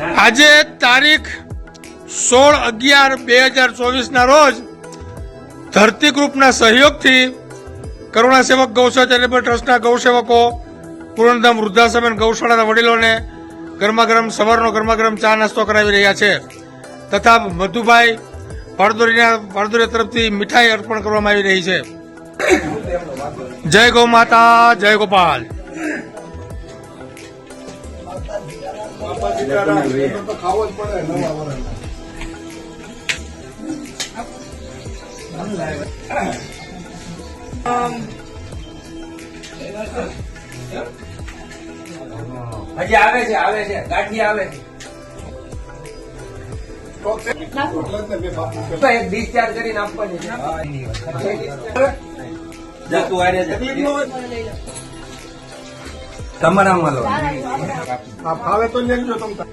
આજે તારીખ 16/11/2024 ના રોજ ધરતી ગ્રુપના સહયોગથી કરુણા સેવક ગૌશાળા ચેરિટેબલ ટ્રસ્ટના ગૌસેવકો પૂર્ણધામ વૃદ્ધાશ્રમ અને ગૌશાળાના વડીલોને ગરમાગરમ સવારનો ગરમાગરમ ચા નાસ્તો કરાવી રહ્યા છે તથા મધુભાઈ પાડદોરીયા તરફથી મીઠાઈ અર્પણ કરવામાં આવી રહી છે. જય ગૌ માતા, જય ગોપાલ. હજી આવે છે ગાડી આવે છે ડિસ્ચાર્જ કરીને આપવાની તમારા ફાવે તો લેજો તમે.